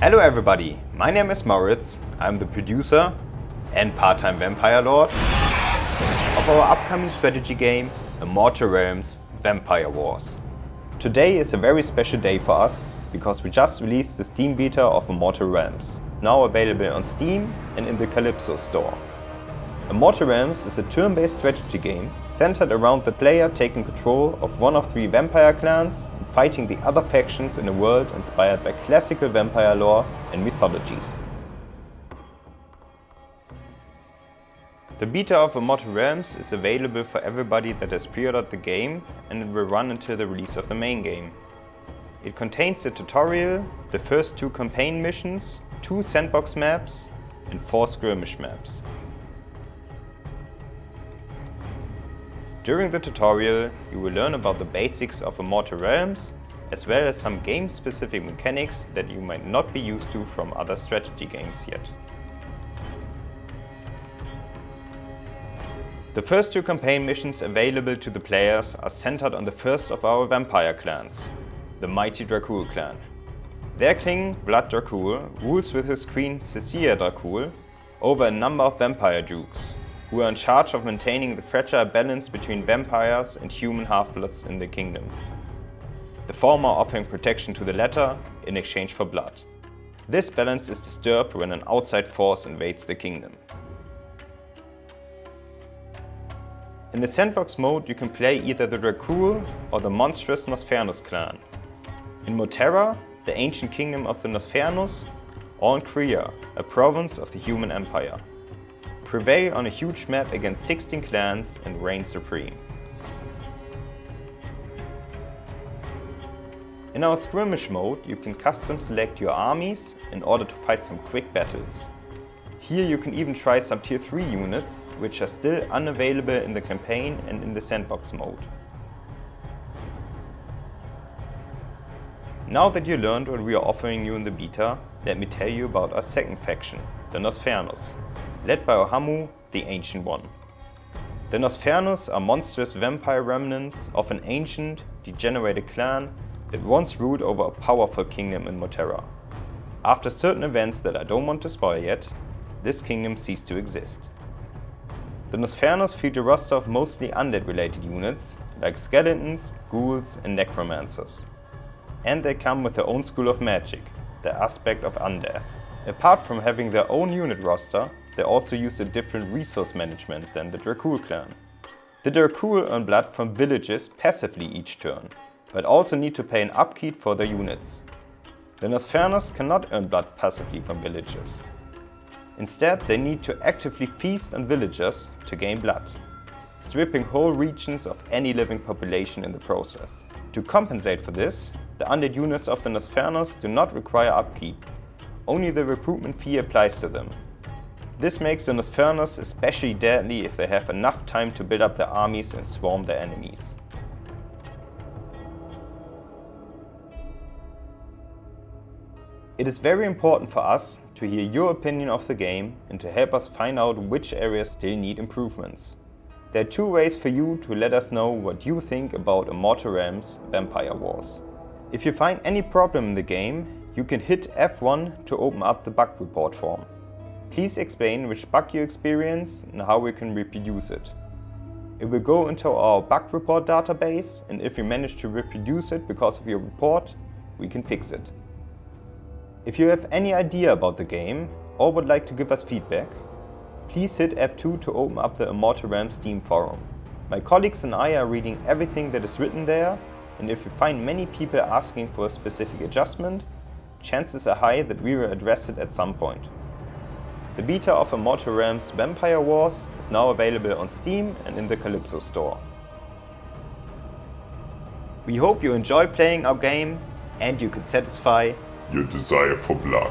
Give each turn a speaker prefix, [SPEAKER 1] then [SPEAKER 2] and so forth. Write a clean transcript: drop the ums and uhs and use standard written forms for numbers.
[SPEAKER 1] Hello everybody, my name is Moritz. I'm the producer and part-time vampire lord of our upcoming strategy game, Immortal Realms Vampire Wars. Today is a very special day for us because we just released the Steam beta of Immortal Realms, now available on Steam and in the Calypso store. Immortal Realms is a turn-based strategy game centered around the player taking control of one of 3 vampire clans and fighting the other factions in a world inspired by classical vampire lore and mythologies. The beta of Immortal Realms is available for everybody that has pre-ordered the game, and it will run until the release of the main game. It contains the tutorial, the first 2 campaign missions, 2 sandbox maps and 4 skirmish maps. During the tutorial, you will learn about the basics of Immortal Realms, as well as some game-specific mechanics that you might not be used to from other strategy games yet. The first 2 campaign missions available to the players are centered on the first of our vampire clans, the mighty Dracul clan. Their king, Blood Dracul, rules with his queen Cecilia Dracul over a number of vampire dukes, who are in charge of maintaining the fragile balance between vampires and human half-bloods in the kingdom. The former offering protection to the latter in exchange for blood. This balance is disturbed when an outside force invades the kingdom. In the sandbox mode you can play either the Dracul or the monstrous Nosfernos clan. In Moterra, the ancient kingdom of the Nosfernos, or in Kria, a province of the human empire. Prevail on a huge map against 16 clans and reign supreme. In our skirmish mode you can custom select your armies in order to fight some quick battles. Here you can even try some tier 3 units, which are still unavailable in the campaign and in the sandbox mode. Now that you learned what we are offering you in the beta, let me tell you about our second faction, the Nosfernos, led by Ohamu, the Ancient One. The Nosfernos are monstrous vampire remnants of an ancient, degenerated clan that once ruled over a powerful kingdom in Moterra. After certain events that I don't want to spoil yet, this kingdom ceased to exist. The Nosfernos field a roster of mostly undead-related units, like skeletons, ghouls and necromancers. And they come with their own school of magic, the aspect of undeath. Apart from having their own unit roster, they also use a different resource management than the Dracul clan. The Dracul earn blood from villages passively each turn, but also need to pay an upkeep for their units. The Nosfernos cannot earn blood passively from villages. Instead, they need to actively feast on villagers to gain blood, stripping whole regions of any living population in the process. To compensate for this, the undead units of the Nosfernos do not require upkeep. Only the recruitment fee applies to them. This makes the Nosfernos especially deadly if they have enough time to build up their armies and swarm their enemies. It is very important for us to hear your opinion of the game and to help us find out which areas still need improvements. There are 2 ways for you to let us know what you think about Immortal Realms Vampire Wars. If you find any problem in the game, you can hit F1 to open up the bug report form. Please explain which bug you experience and how we can reproduce it. It will go into our bug report database, and if you manage to reproduce it because of your report, we can fix it. If you have any idea about the game or would like to give us feedback, please hit F2 to open up the Immortal Realms Steam forum. My colleagues and I are reading everything that is written there, and if you find many people asking for a specific adjustment, chances are high that we will address it at some point. The beta of Immortal Realms Vampire Wars is now available on Steam and in the Calypso store. We hope you enjoy playing our game and you can satisfy
[SPEAKER 2] your desire for blood.